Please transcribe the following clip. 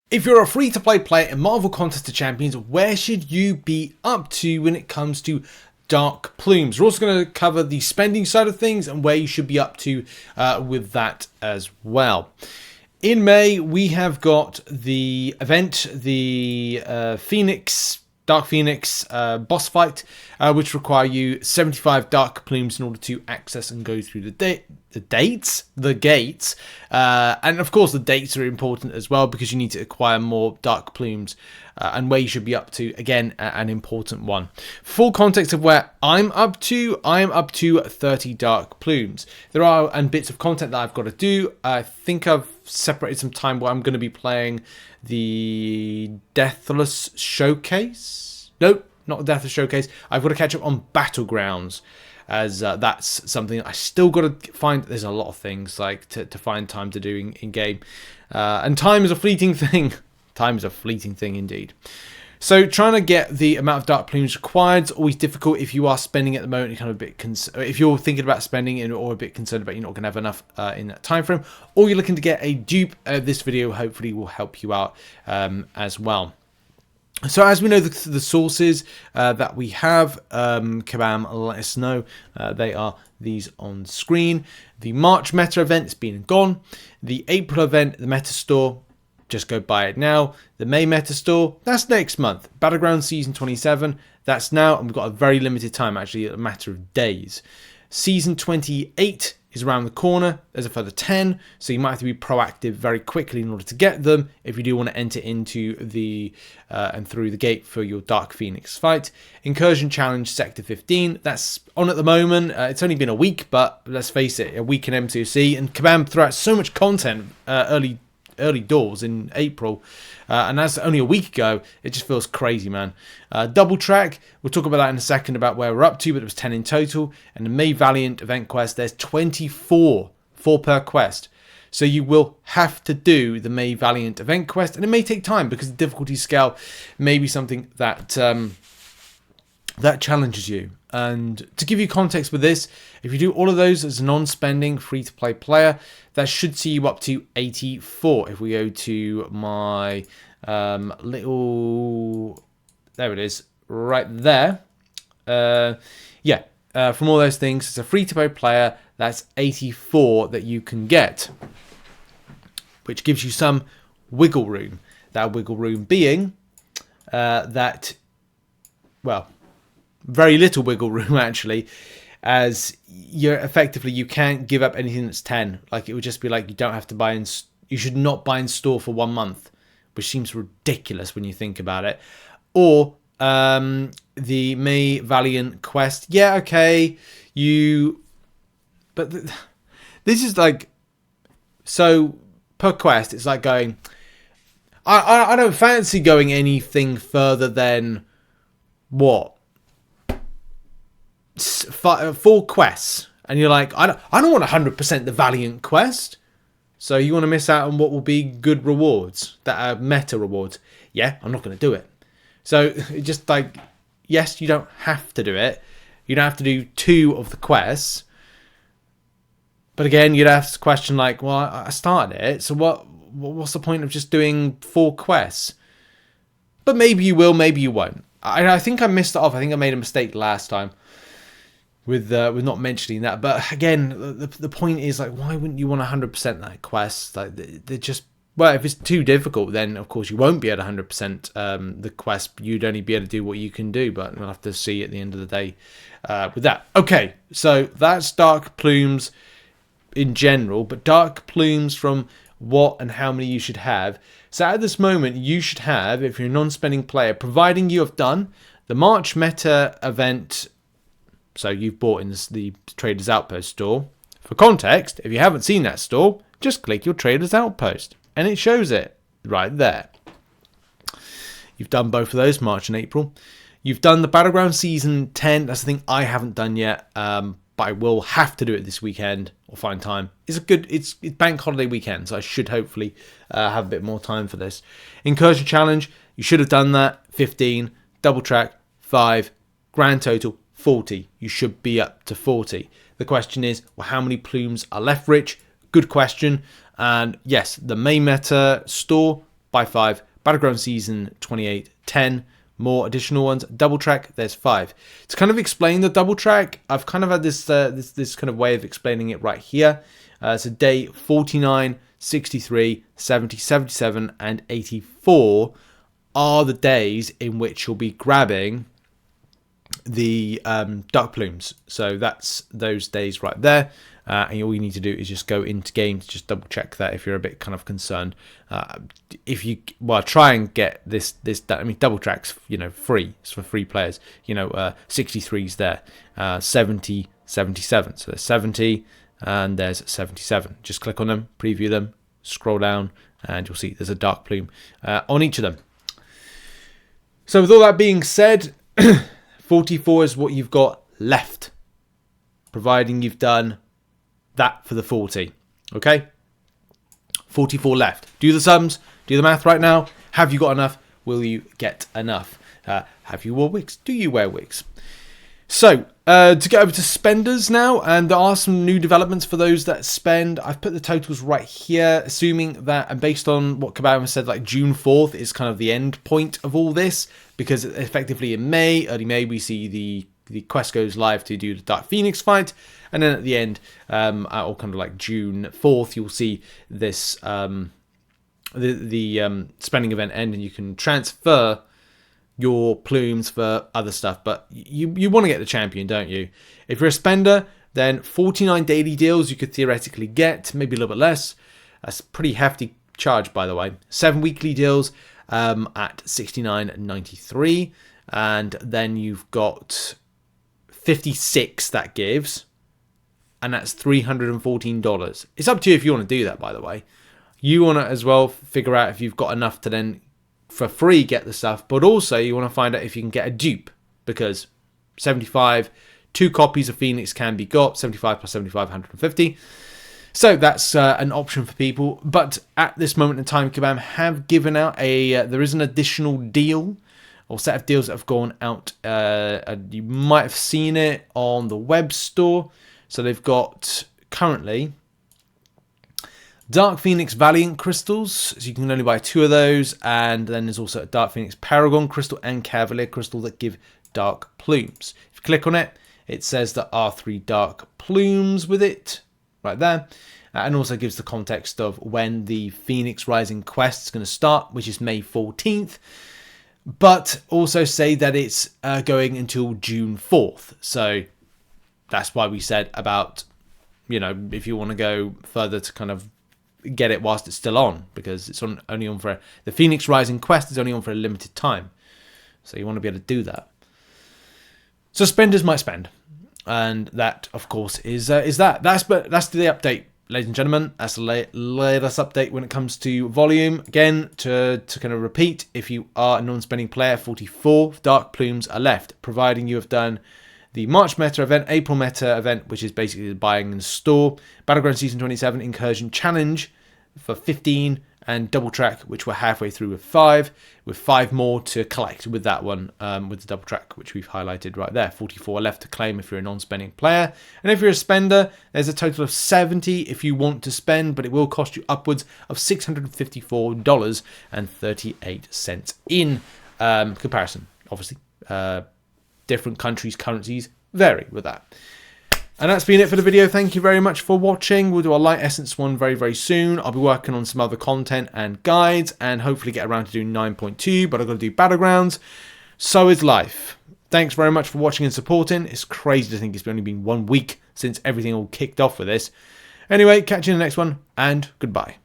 If you're a free-to-play player in Marvel Contest of Champions, where should you be up to when it comes to dark plumes? We're also going to cover the spending side of things and where you should be up to with that as well. In May, we have got the event, the Dark Phoenix boss fight, which require you 75 dark plumes in order to access and go through the gates. And of course, the dates are important as well because you need to acquire more dark plumes. And where you should be up to, again, an important one. Full context of where I'm up to 30 dark plumes. There are bits of content that I've got to do. I think I've separated some time where I'm going to be playing the Deathless Showcase. Nope, not the Deathless Showcase. I've got to catch up on Battlegrounds, as that's something I still got to find. There's a lot of things like to find time to do in game. And time is a fleeting thing. Time is a fleeting thing indeed. So trying to get the amount of dark plumes required is always difficult if you are spending at the moment. You're kind of a bit if you're thinking about spending or a bit concerned about you're not going to have enough in that time frame, or you're looking to get a dupe. This video hopefully will help you out as well. So as we know, the sources that we have, Kabam let us know. They are these on screen. The March meta event is been and gone. The April event, the meta store. Just go buy it now. The May meta store, that's next month. Battlegrounds Season 27, that's now. And we've got a very limited time, actually, a matter of days. Season 28 is around the corner. There's a further 10. So you might have to be proactive very quickly in order to get them if you do want to enter into the and through the gate for your Dark Phoenix fight. Incursion Challenge Sector 15. That's on at the moment. It's only been a week, but let's face it, a week in MCOC. And Kabam threw out so much content early doors in April, and that's only a week ago. It just feels crazy, man. Double track, we'll talk about that in a second about where we're up to, but there was 10 in total. And the May Valiant event quest, there's 24, 4 per quest. So you will have to do the May Valiant event quest, and it may take time because the difficulty scale may be something that that challenges you. And to give you context with this, if you do all of those as a non-spending free-to-play player, that should see you up to 84. If we go to my little... There it is, right there. From all those things, it's a free-to-play player, that's 84 that you can get, which gives you some wiggle room. That wiggle room being very little wiggle room actually, as you can't give up anything that's 10. Like it would just be like you don't have to buy in. You should not buy in store for 1 month, which seems ridiculous when you think about it. Or the May Valiant quest. Yeah, okay, but this is like so per quest. It's like going. I don't fancy going anything further than what. 4 quests, and you're like, I don't want 100% the Valiant quest, so you want to miss out on what will be good rewards that are meta rewards. Yeah, I'm not going to do it. So it just like, yes, you don't have to do it. You don't have to do 2 of the quests, but again, you'd ask the question like, well, I started it, so what's the point of just doing 4 quests? But maybe you will, maybe you won't. I think I missed it off. I think I made a mistake last time with not mentioning that. But again, the point is like, why wouldn't you want 100% that quest? Like they're just, well, if it's too difficult, then of course you won't be at 100% the quest. You'd only be able to do what you can do, but we'll have to see at the end of the day with that. Okay, so that's dark plumes in general, but dark plumes from what and how many you should have. So at this moment, you should have, if you're a non-spending player, providing you have done the March meta event. So you've bought in the Traders Outpost store. For context, if you haven't seen that store, just click your Traders Outpost and it shows it right there. You've done both of those, March and April. You've done the Battlegrounds Season 10. That's the thing I haven't done yet, but I will have to do it this weekend or find time. It's bank holiday weekend, so I should hopefully have a bit more time for this. Incursion Challenge, you should have done that. 15, double track, 5, grand total, 40. You should be up to 40. The question is, well, how many plumes are left, Rich? Good question. And yes, the May meta store, buy 5. Battleground Season 28, 10. More additional ones. Double track, there's 5. To kind of explain the double track, I've kind of had this this kind of way of explaining it right here. So day 49, 63, 70, 77, and 84 are the days in which you'll be grabbing the Dark Plumes. So that's those days right there. And all you need to do is just go into game to just double check that if you're a bit kind of concerned. If you try and get this I mean, double tracks, you know, free. It's for free players. You know, 63's there, 70, 77. So there's 70 and there's 77. Just click on them, preview them, scroll down, and you'll see there's a Dark Plume on each of them. So with all that being said, 44 is what you've got left, providing you've done that for the 40. Okay, 44 left. Do the sums, do the math right now. Have you got enough? Will you get enough? Have you wore wigs? Do you wear wigs? So to get over to spenders now, and there are some new developments for those that spend. I've put the totals right here, assuming that, and based on what Kabam said, like June 4th is kind of the end point of all this, because effectively in May, early May, we see the quest goes live to do the Dark Phoenix fight, and then at the end, or kind of like June 4th, you'll see this the spending event end, and you can transfer your plumes for other stuff. But you want to get the champion, don't you? If you're a spender, then 49 daily deals you could theoretically get, maybe a little bit less. That's a pretty hefty charge, by the way. 7 weekly deals at 69.93, and then you've got 56 that gives, and that's $314. It's up to you if you want to do that, by the way. You want to as well figure out if you've got enough to then for free get the stuff, but also you want to find out if you can get a dupe, because 75, 2 copies of Phoenix can be got, 75 plus 75, 150. So that's an option for people. But at this moment in time, Kabam have given out there is an additional deal or set of deals that have gone out. You might have seen it on the web store. So they've got currently Dark Phoenix Valiant crystals, so you can only buy 2 of those, and then there's also a Dark Phoenix Paragon crystal and Cavalier crystal that give dark plumes. If you click on it, it says there are 3 dark plumes with it, right there, and also gives the context of when the Phoenix Rising quest is going to start, which is May 14th, but also say that it's going until June 4th, so that's why we said about, you know, if you want to go further to kind of get it whilst it's still on, because it's only on for the Phoenix Rising quest is only on for a limited time, so you want to be able to do that. So spenders might spend, and that of course is that. That's the update, ladies and gentlemen. That's the latest update when it comes to volume. Again, to kind of repeat, if you are a non-spending player, 44 dark plumes are left, providing you have done the March meta event, April meta event, which is basically the buying in store, Battlegrounds Season 27 Incursion Challenge for 15, and Double Track, which we're halfway through with 5 more to collect with that one, with the Double Track, which we've highlighted right there. 44 left to claim if you're a non-spending player. And if you're a spender, there's a total of 70 if you want to spend, but it will cost you upwards of $654.38 in comparison. Obviously, different countries' currencies vary with that. And that's been it for the video. Thank you very much for watching. We'll do a light essence one very, very soon. I'll be working on some other content and guides, and hopefully get around to doing 9.2, but I've got to do Battlegrounds. So is life. Thanks very much for watching and supporting. It's crazy to think it's only been 1 week since everything all kicked off with this. Anyway, catch you in the next one, and goodbye.